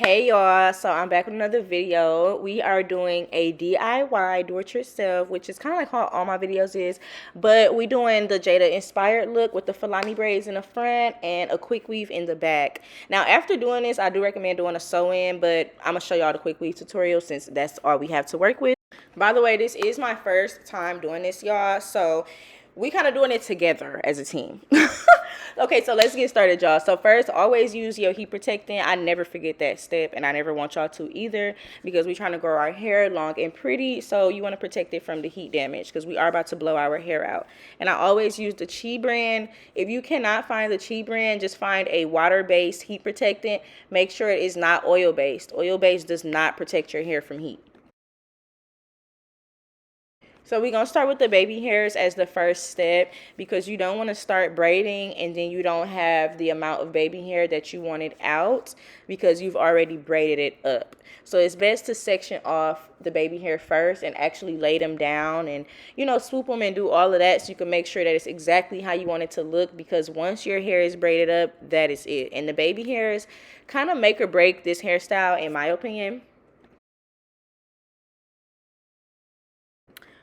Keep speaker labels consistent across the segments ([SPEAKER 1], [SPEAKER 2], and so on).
[SPEAKER 1] Hey y'all, so I'm back with another video. We are doing a DIY, do it yourself, which is kind of like how all my videos is, but we doing the Jayda inspired look with the Fulani braids in the front and a quick weave in the back. Now after doing this, I do recommend doing a sew in, but I'm gonna show y'all the quick weave tutorial since that's all we have to work with. By the way, this is my first time doing this, y'all, so we kind of doing it together as a team. Okay, so let's get started, y'all. So first, always use your heat protectant. I never forget that step, and I never want y'all to either, because we're trying to grow our hair long and pretty, so you want to protect it from the heat damage because we are about to blow our hair out. And I always use the Chi brand. If you cannot find the Chi brand, just find a water-based heat protectant. Make sure it is not oil-based. Oil-based does not protect your hair from heat. So we're going to start with the baby hairs as the first step, because you don't want to start braiding and then you don't have the amount of baby hair that you wanted out because you've already braided it up. So it's best to section off the baby hair first and actually lay them down and, you know, swoop them and do all of that so you can make sure that it's exactly how you want it to look, because once your hair is braided up, that is it. And the baby hairs kind of make or break this hairstyle, in my opinion.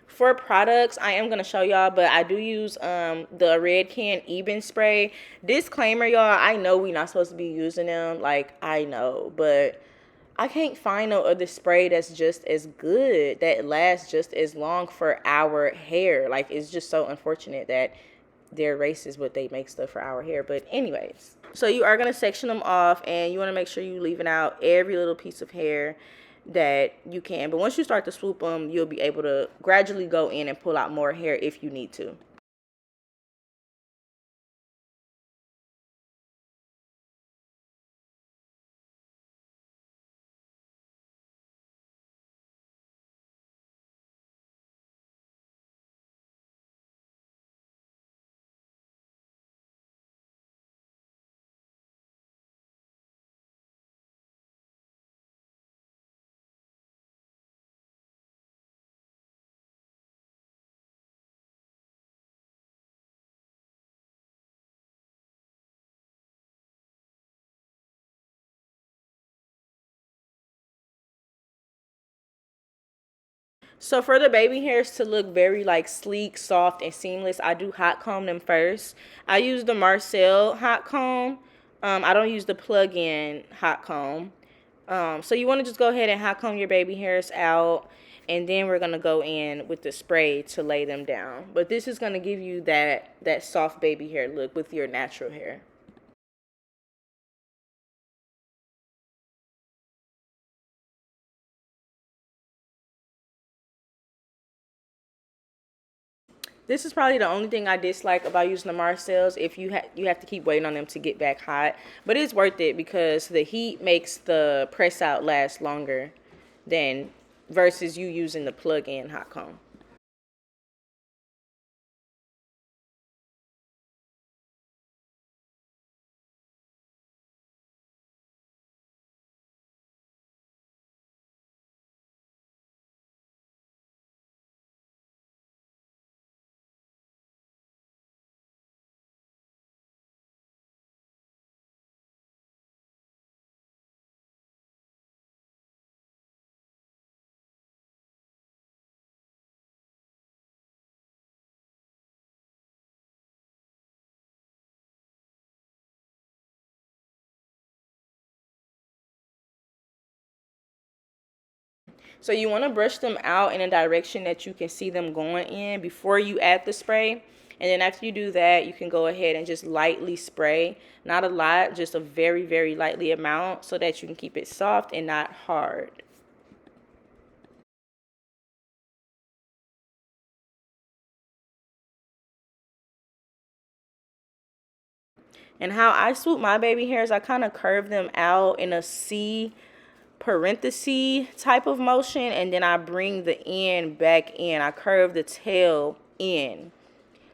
[SPEAKER 1] For products, I am going to show y'all, but I do use the Red Can Eben spray. Disclaimer, y'all, I know we're not supposed to be using them. Like, I know, but I can't find no other spray that's just as good, that lasts just as long for our hair. Like, it's just so unfortunate that they're racist, but they make stuff for our hair. But anyways, so you are going to section them off, and you want to make sure you're leaving out every little piece of hair that you can. But once you start to swoop them, you'll be able to gradually go in and pull out more hair if you need to. So for the baby hairs to look very like sleek, soft, and seamless, I do hot comb them first. I use the Marcel hot comb. I don't use the plug-in hot comb. So you want to just go ahead and hot comb your baby hairs out, and then we're gonna go in with the spray to lay them down. But this is gonna give you that soft baby hair look with your natural hair. This is probably the only thing I dislike about using the Marcells. If you have to keep waiting on them to get back hot, but it's worth it because the heat makes the press out last longer than versus you using the plug-in hot comb. So you want to brush them out in a direction that you can see them going in before you add the spray. And then after you do that, you can go ahead and just lightly spray. Not a lot, just a very, very lightly amount so that you can keep it soft and not hard. And how I swoop my baby hairs, I kind of curve them out in a C parenthesis type of motion, and then I bring the end back in. I curve the tail in.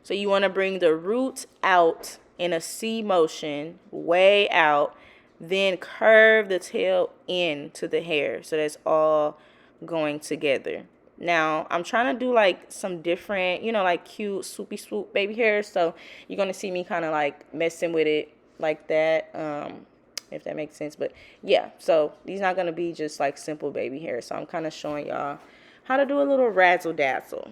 [SPEAKER 1] So you want to bring the root out in a C motion, way out, then curve the tail in to the hair. So that's all going together. Now, I'm trying to do like some different, you know, like cute swoopy swoop baby hairs. So you're going to see me kind of like messing with it like that. if that makes sense. But yeah, so these not gonna be just like simple baby hair. So I'm kind of showing y'all how to do a little razzle dazzle.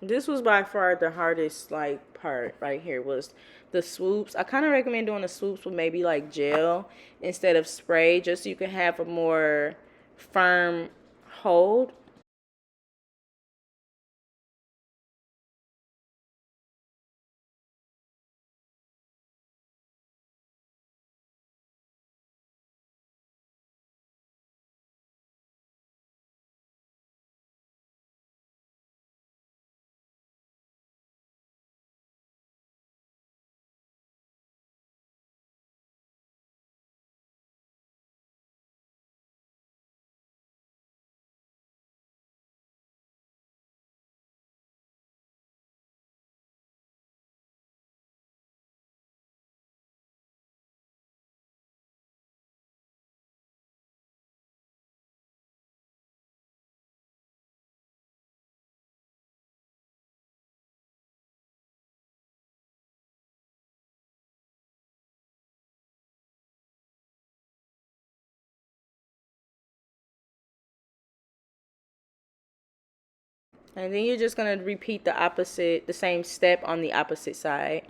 [SPEAKER 1] This was by far the hardest like part right here was the swoops. I kind of recommend doing the swoops with maybe like gel instead of spray, just so you can have a more firm hold. And then you're just gonna repeat the same step on the opposite side.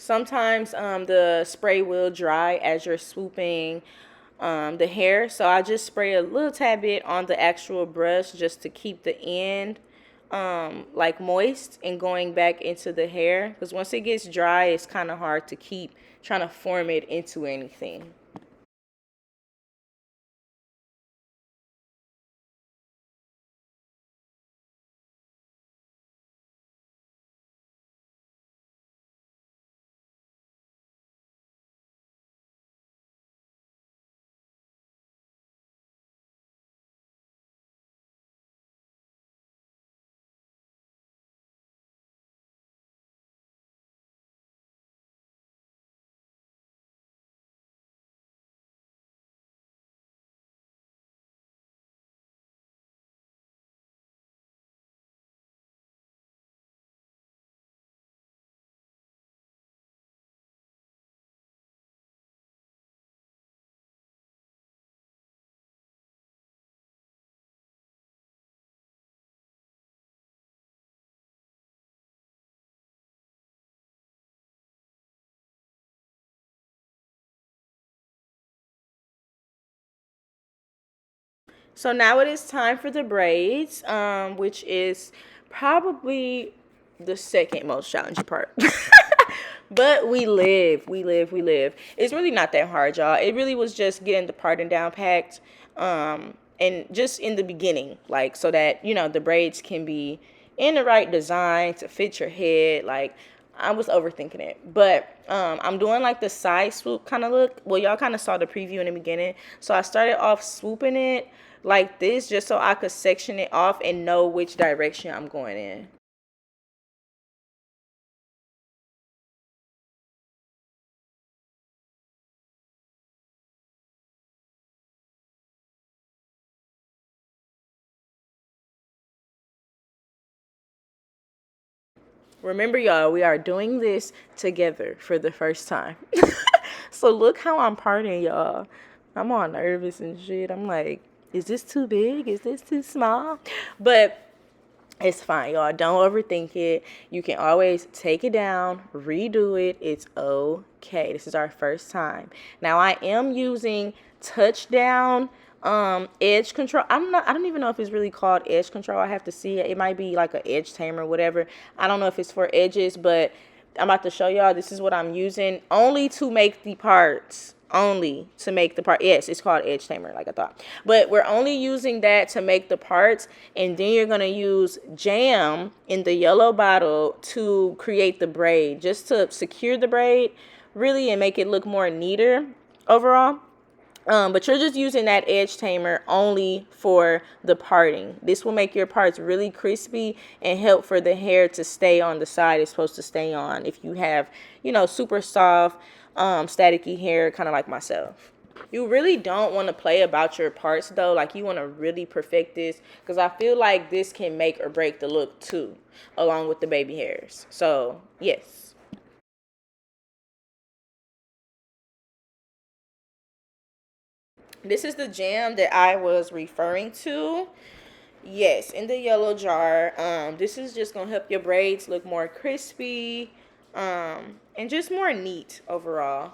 [SPEAKER 1] Sometimes the spray will dry as you're swooping the hair. So I just spray a little tad bit on the actual brush just to keep the end like moist and going back into the hair. Because once it gets dry, it's kind of hard to keep trying to form it into anything. So now it is time for the braids, which is probably the second most challenging part. But we live. It's really not that hard, y'all. It really was just getting the parting down packed, and just in the beginning, like so that the braids can be in the right design to fit your head. Like I was overthinking it, but I'm doing like the side swoop kind of look. Well, y'all kind of saw the preview in the beginning, so I started off swooping it like this just so I could section it off and know which direction I'm going in. Remember, y'all, we are doing this together for the first time. So look how I'm parting, y'all. I'm all nervous and shit. I'm like, is this too big? Is this too small? But it's fine, y'all. Don't overthink it. You can always take it down, redo it. It's okay. This is our first time. Now I am using touchdown edge control. I don't even know if it's really called edge control. I have to see it. It might be like an edge tamer or whatever. I don't know if it's for edges, but I'm about to show y'all. This is what I'm using only to make the parts. Only to make the part. Yes, it's called edge tamer, like I thought. But we're only using that to make the parts, and then you're gonna use jam in the yellow bottle to create the braid, just to secure the braid, really, and make it look more neater overall. But you're just using that edge tamer only for the parting. This will make your parts really crispy and help for the hair to stay on the side it's supposed to stay on. If you have, super soft, staticky hair, kind of like myself. You really don't want to play about your parts though. Like you want to really perfect this because I feel like this can make or break the look too, along with the baby hairs. So yes. This is the jam that I was referring to. Yes, in the yellow jar. This is just gonna help your braids look more crispy, and just more neat overall.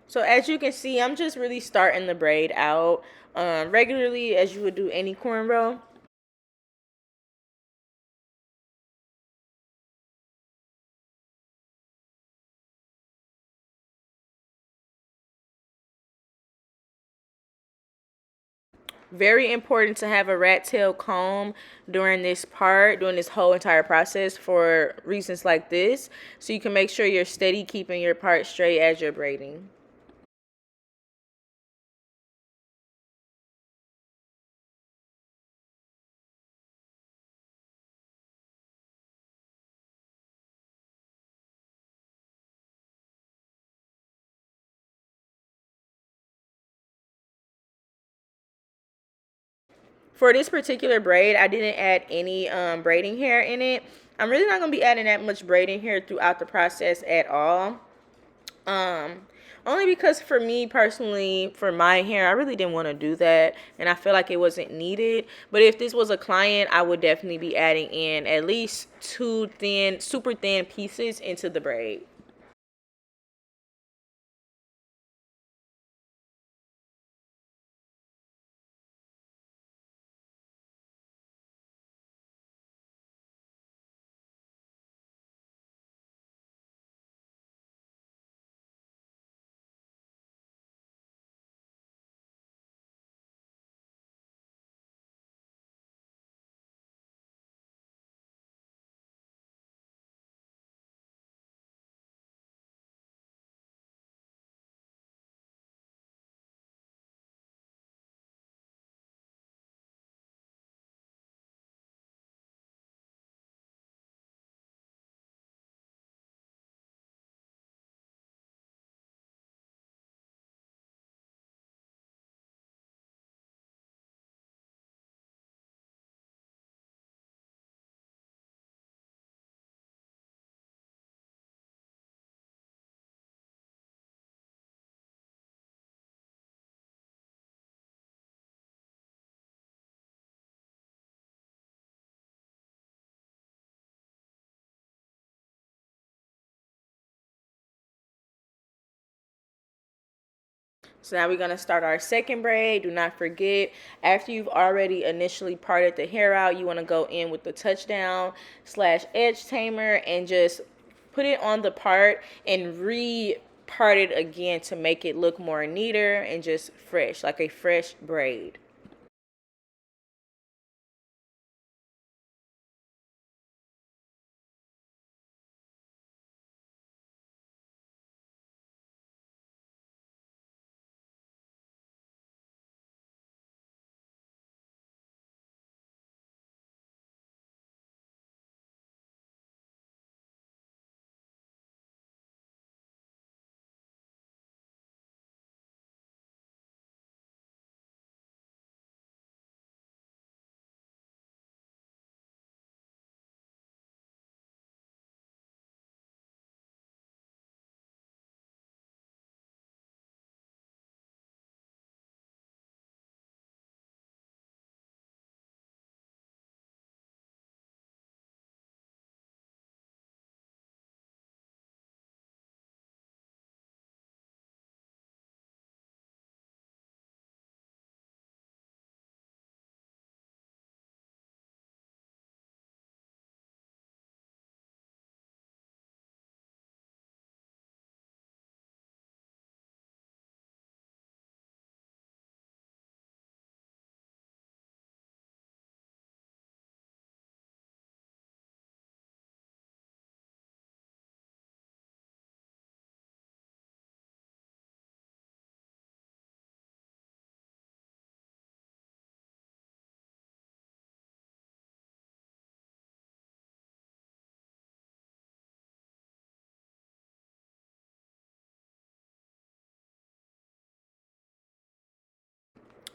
[SPEAKER 1] So as you can see, I'm just really starting the braid out regularly as you would do any cornrow. Very important to have a rat tail comb during this whole entire process for reasons like this. So you can make sure you're steady keeping your part straight as you're braiding. For this particular braid, I didn't add any braiding hair in it. I'm really not going to be adding that much braiding hair throughout the process at all. Um, Only because for me personally, for my hair, I really didn't want to do that, and I feel like it wasn't needed. But if this was a client, I would definitely be adding in at least two thin, super thin pieces into the braid. So now we're going to start our second braid. Do not forget, after you've already initially parted the hair out, you want to go in with the touchdown slash edge tamer and just put it on the part and re-part it again to make it look more neater and just fresh, like a fresh braid.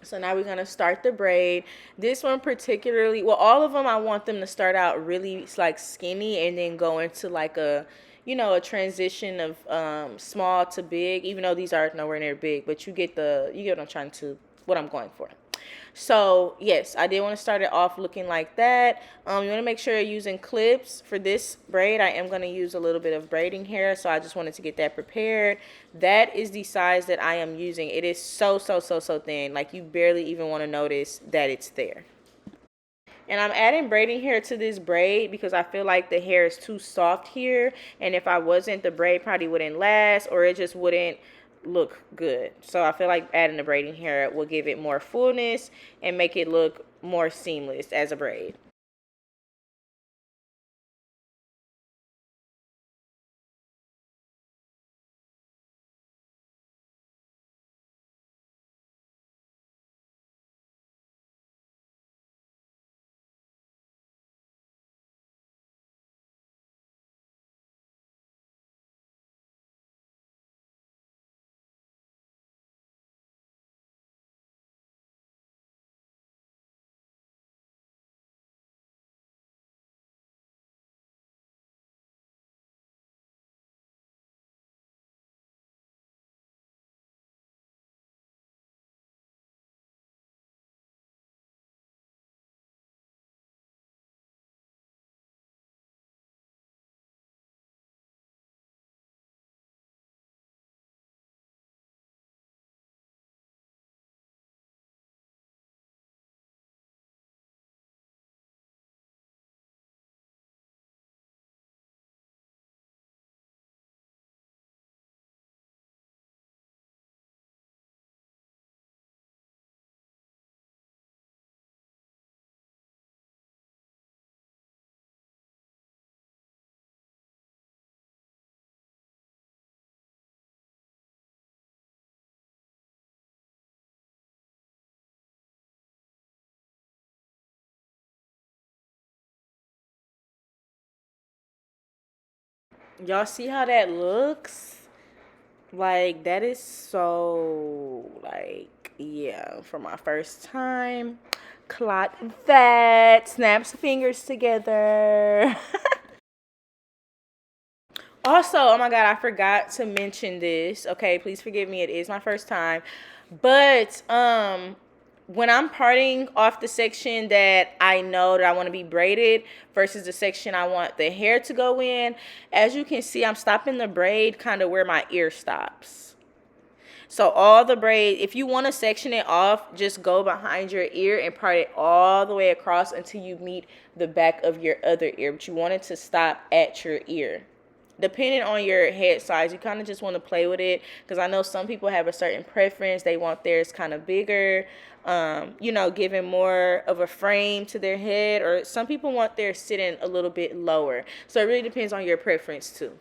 [SPEAKER 1] So now we're gonna start the braid. This one particularly, well, all of them I want them to start out really like skinny and then go into like a, a transition of small to big. Even though these are nowhere near big, but you get what I'm trying to, what I'm going for. So yes, I did want to start it off looking like that. You want to make sure you're using clips for this braid. I am going to use a little bit of braiding hair, so I just wanted to get that prepared. That is the size that I am using. It is so thin, like you barely even want to notice that it's there. And I'm adding braiding hair to this braid because I feel like the hair is too soft here. And if I wasn't, the braid probably wouldn't last or it just wouldn't look good. So I feel like adding the braiding hair will give it more fullness and make it look more seamless as a braid. Y'all see how that looks? Like, that is so, like, yeah, for my first time. Clock that. Snaps fingers together. Also, oh my God, I forgot to mention this. Okay, please forgive me. It is my first time. But when I'm parting off the section that I know that I want to be braided versus the section I want the hair to go in, as you can see, I'm stopping the braid kind of where my ear stops. So all the braid, if you want to section it off, just go behind your ear and part it all the way across until you meet the back of your other ear. But you want it to stop at your ear. Depending on your head size, you kind of just want to play with it, because I know some people have a certain preference. They want theirs kind of bigger, giving more of a frame to their head, or some people want theirs sitting a little bit lower. So it really depends on your preference too.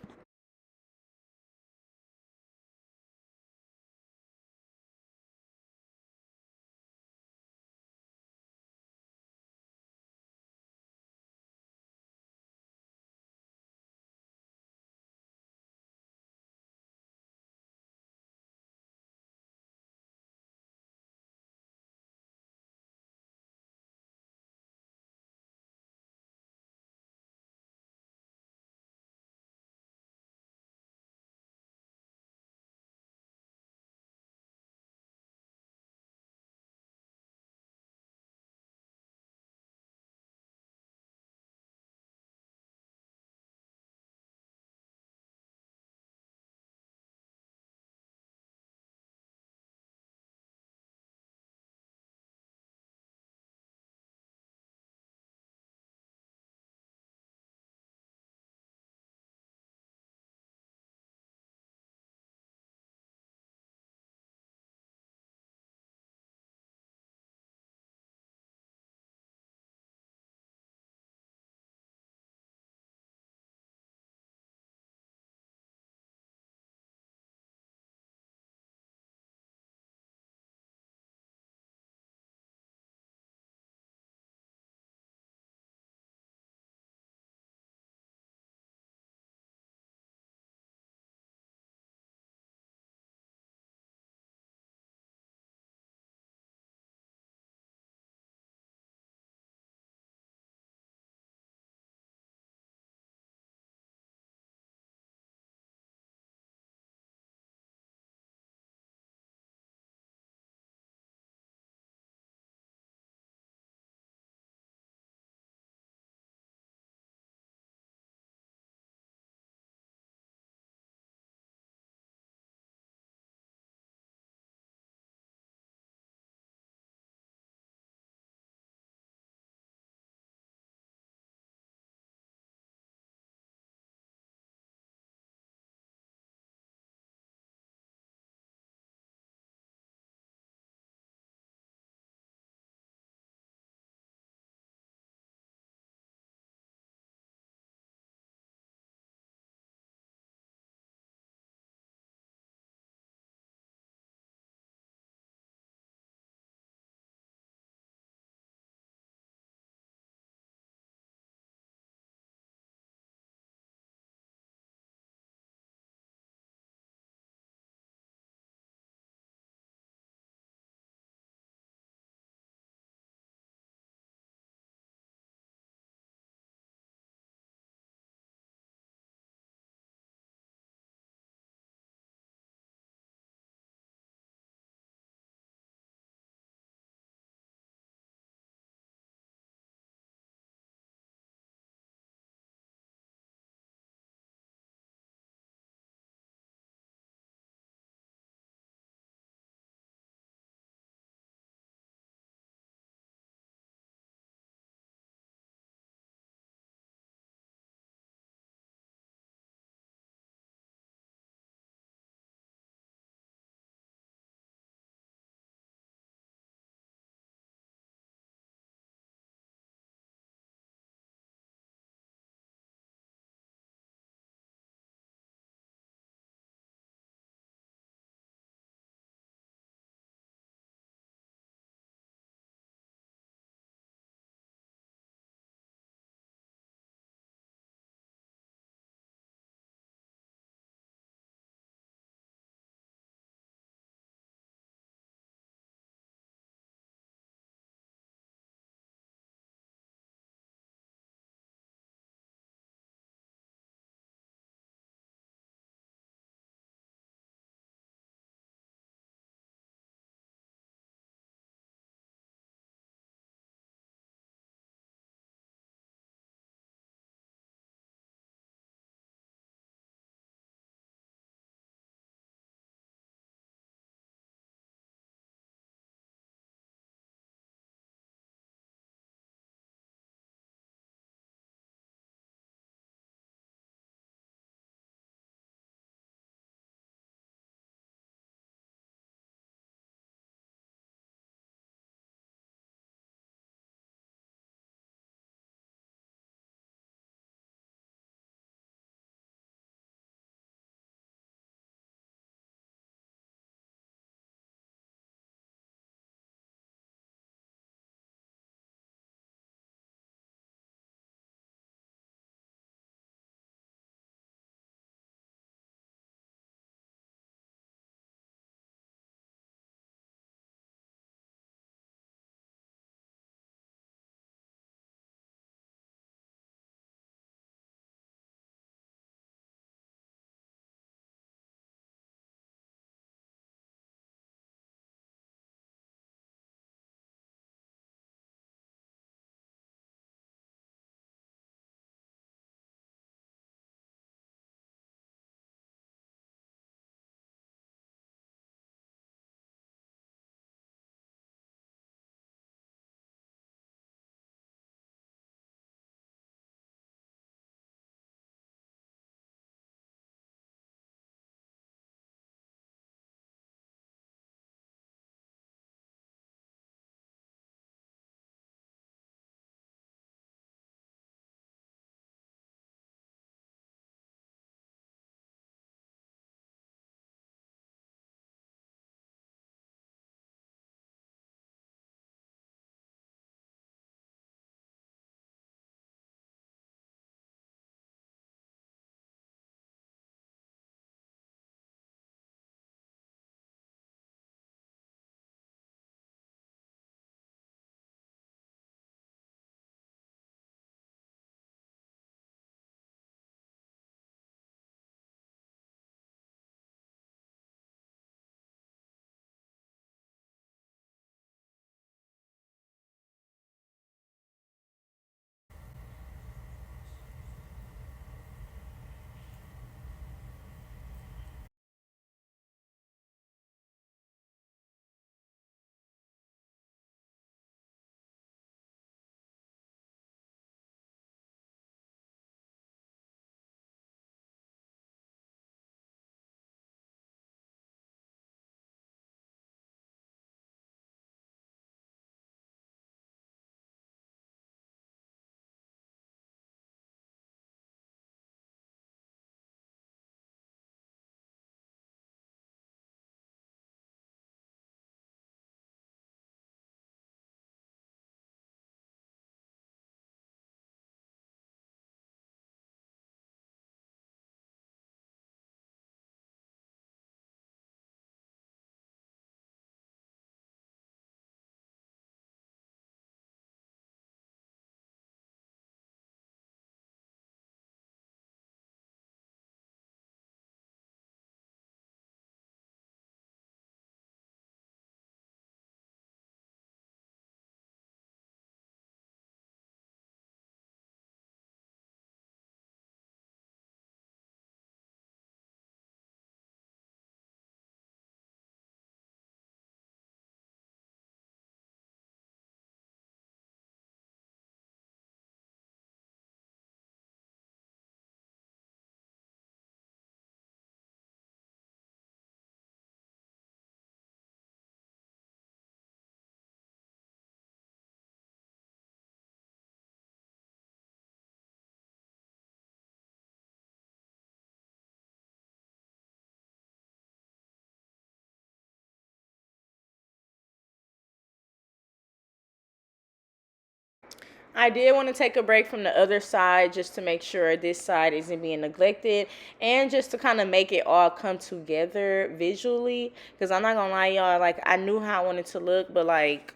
[SPEAKER 1] I did want to take a break from the other side just to make sure this side isn't being neglected and just to kind of make it all come together visually. Because I'm not going to lie, y'all, like, I knew how I wanted to look, but, like,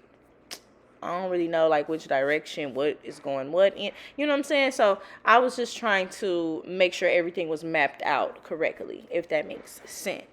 [SPEAKER 1] I don't really know, like, which direction, what is going what in. You know what I'm saying? So I was just trying to make sure everything was mapped out correctly, if that makes sense.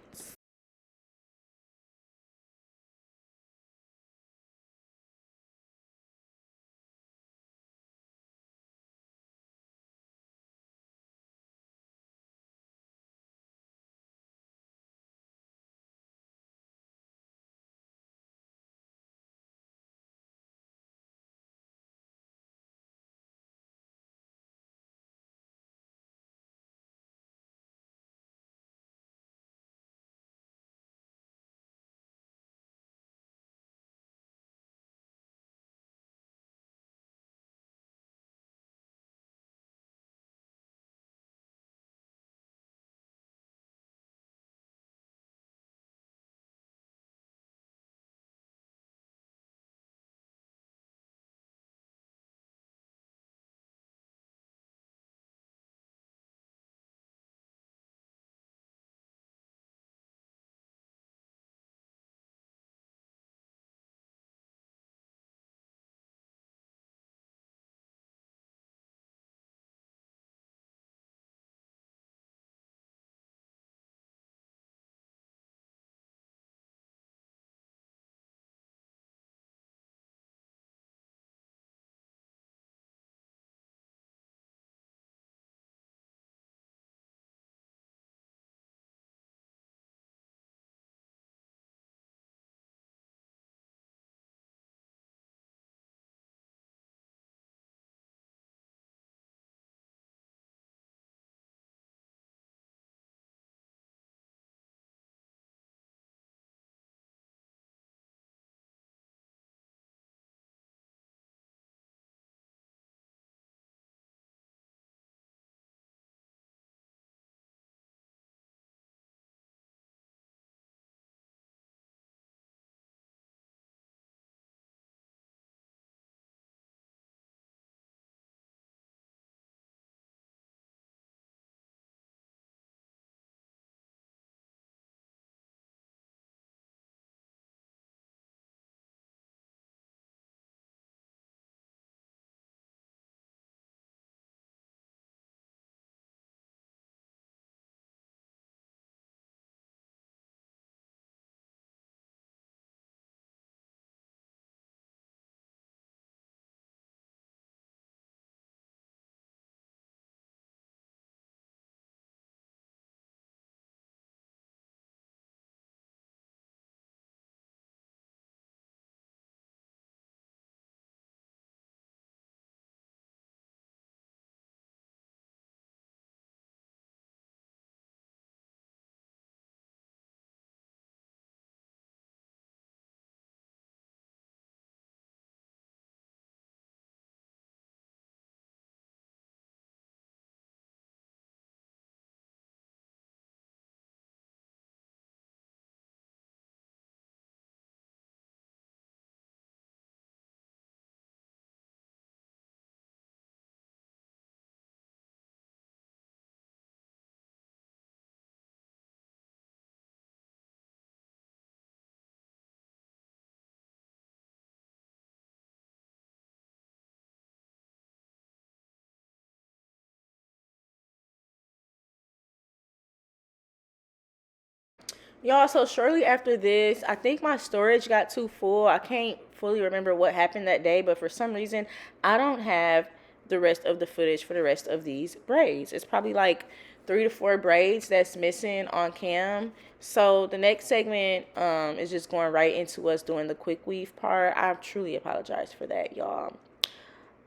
[SPEAKER 1] Y'all, so shortly after this, I think my storage got too full. I can't fully remember what happened that day, but for some reason, I don't have the rest of the footage for the rest of these braids. It's probably like 3 to 4 braids that's missing on cam. So the next segment is just going right into us doing the quick weave part. I truly apologize for that, y'all.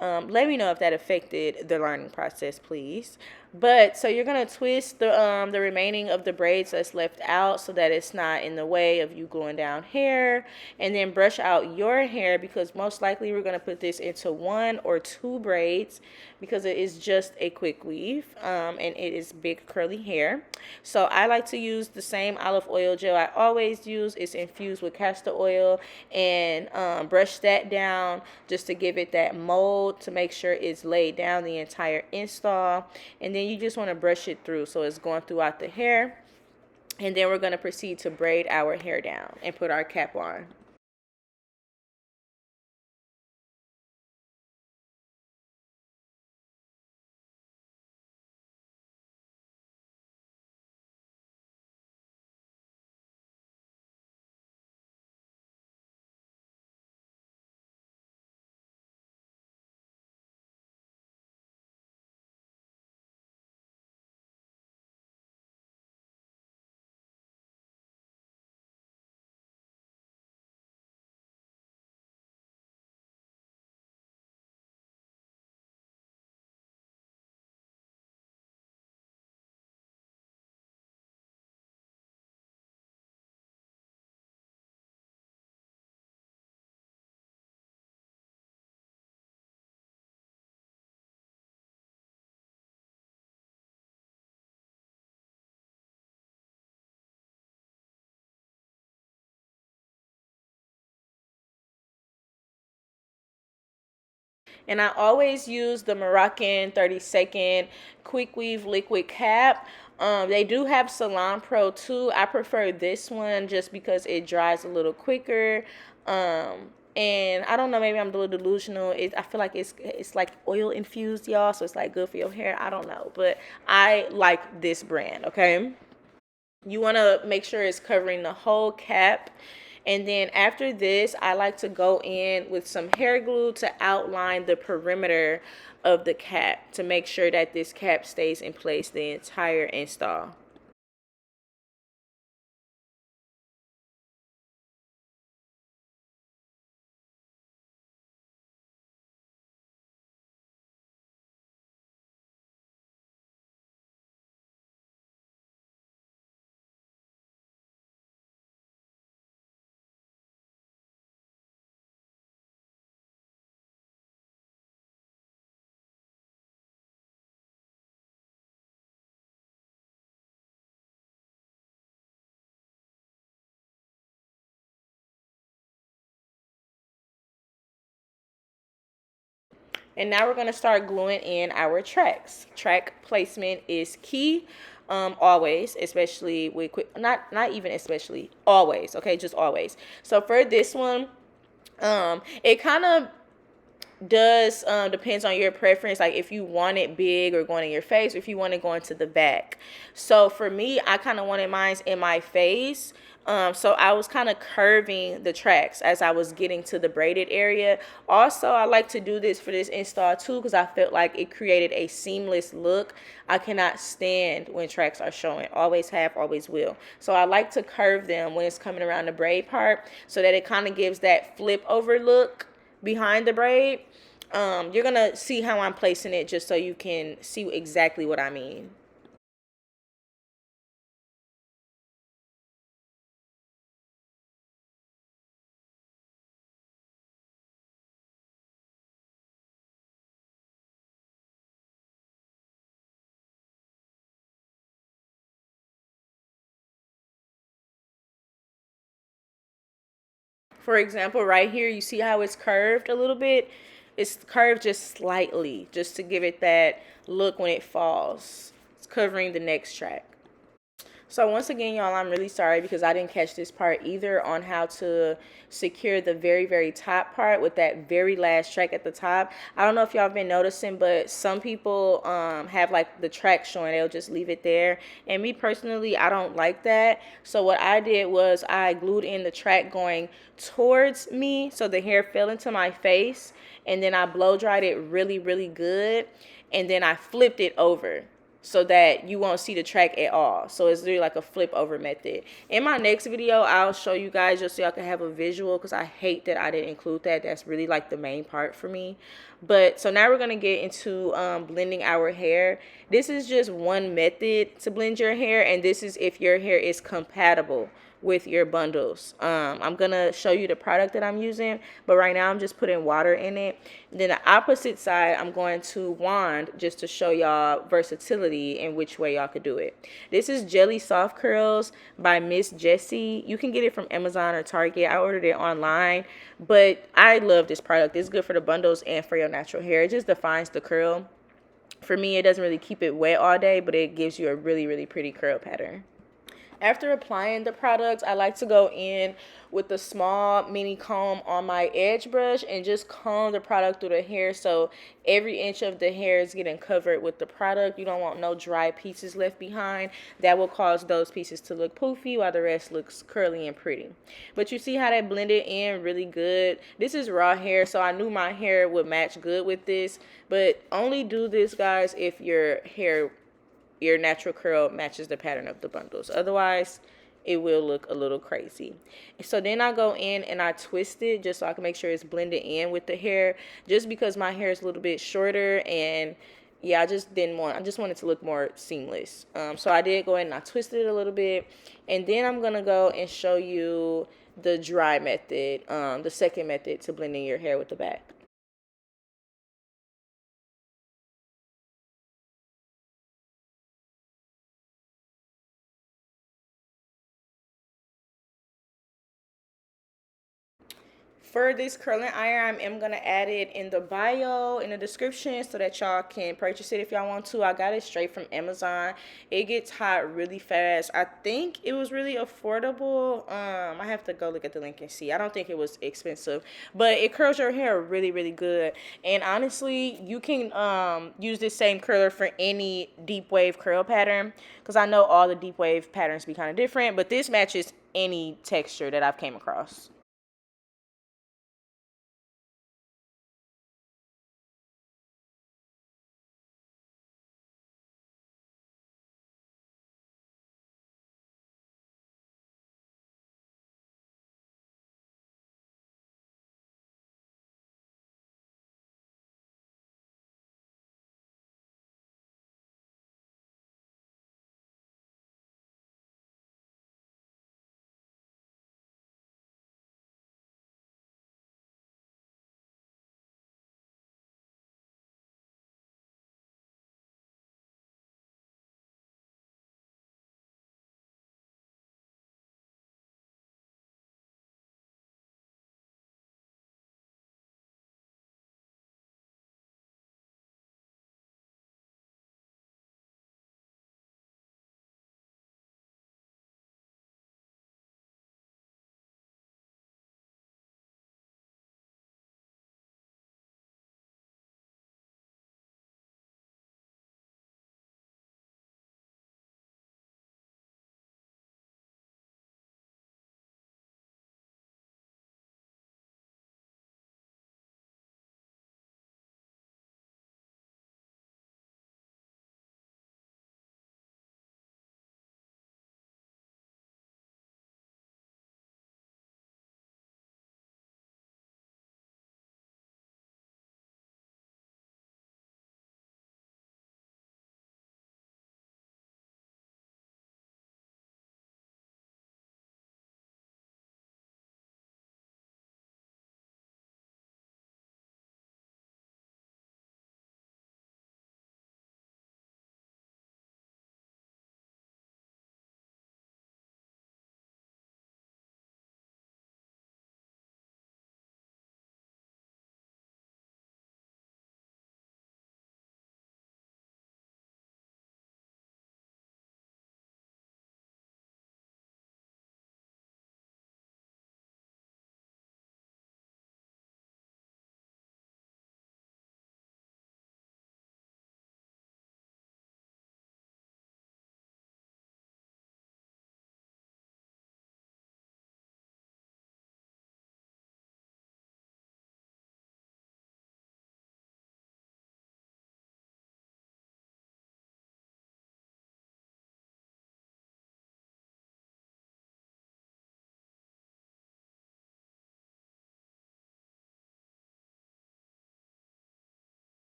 [SPEAKER 1] Let me know if that affected the learning process, please. But so you're gonna twist the remaining of the braids that's left out so that it's not in the way of you gluing down hair, and then brush out your hair, because most likely we're gonna put this into 1 or 2 braids because it is just a quick weave, and it is big curly hair. So I like to use the same olive oil gel I always use. It's infused with castor oil, and brush that down just to give it that mold to make sure it's laid down the entire install. And then you just want to brush it through so it's going throughout the hair. And then we're going to proceed to braid our hair down and put our cap on. And I always use the Moroccan 30-second quick weave liquid cap. They do have Salon Pro too. I prefer this one just because it dries a little quicker. And I don't know, maybe I'm a little delusional. I feel like it's like oil infused, y'all, so it's like good for your hair. I don't know, but I like this brand. Okay. You want to make sure it's covering the whole cap. And then after this, I like to go in with some hair glue to outline the perimeter of the cap to make sure that this cap stays in place the entire install. And now we're going to start gluing in our tracks. Track placement is key. Always, especially with quick, not even especially, always, okay, just always. So for this one, it kind of does depends on your preference, like if you want it big or going in your face, or if you want it going to the back. So for me, I kind of wanted mine in my face. So I was kind of curving the tracks as I was getting to the braided area. Also, I like to do this for this install too because I felt like it created a seamless look. I cannot stand when tracks are showing. Always have, always will. So I like to curve them when it's coming around the braid part so that it kind of gives that flip over look behind the braid. You're gonna see how I'm placing it just so you can see exactly what I mean. For example, right here, you see how it's curved a little bit? It's curved just slightly, just to give it that look when it falls. It's covering the next track. So once again, y'all, I'm really sorry because I didn't catch this part either on how to secure the very, very top part with that very last track at the top. I don't know if y'all have been noticing, but some people have like the track showing. They'll just leave it there. And me personally, I don't like that. So what I did was I glued in the track going towards me so the hair fell into my face. And then I blow dried it really, really good. And then I flipped it over. so that you won't see the track at all. So it's really like a flip over method. In my next video, I'll show you guys just so y'all can have a visual, because I hate that I didn't include that. That's really like the main part for me. But so now we're going to get into blending our hair. This is just one method to blend your hair, and this is if your hair is compatible with your bundles. I'm gonna show you the product that I'm using, but right now I'm just putting water in it. Then the opposite side, I'm going to wand just to show y'all versatility in which way y'all could do it. This is Jelly Soft Curls by Miss Jessie. You can get it from Amazon or Target. I ordered it online, but I love this product. It's good for the bundles and for your natural hair. It just defines the curl. For me, it doesn't really keep it wet all day, but it gives you a really, really pretty curl pattern. After applying the products, I like to go in with a small mini comb on my edge brush and just comb the product through the hair so every inch of the hair is getting covered with the product. You don't want no dry pieces left behind. That will cause those pieces to look poofy while the rest looks curly and pretty. But you see how that blended in really good. This is raw hair, so I knew my hair would match good with this. But only do this, guys, if your natural curl matches the pattern of the bundles. Otherwise, it will look a little crazy. So then I go in and I twist it just so I can make sure it's blended in with the hair, just because my hair is a little bit shorter, and yeah, I just wanted it to look more seamless. So I did go in and I twisted it a little bit, and then I'm gonna go and show you the dry method, the second method to blending your hair with the back. For this curling iron, I am going to add it in the bio, in the description, so that y'all can purchase it if y'all want to. I got it straight from Amazon. It gets hot really fast. I think it was really affordable. I have to go look at the link and see. I don't think it was expensive, but it curls your hair really, really good. And honestly, you can use this same curler for any deep wave curl pattern, because I know all the deep wave patterns be kind of different, but this matches any texture that I've came across.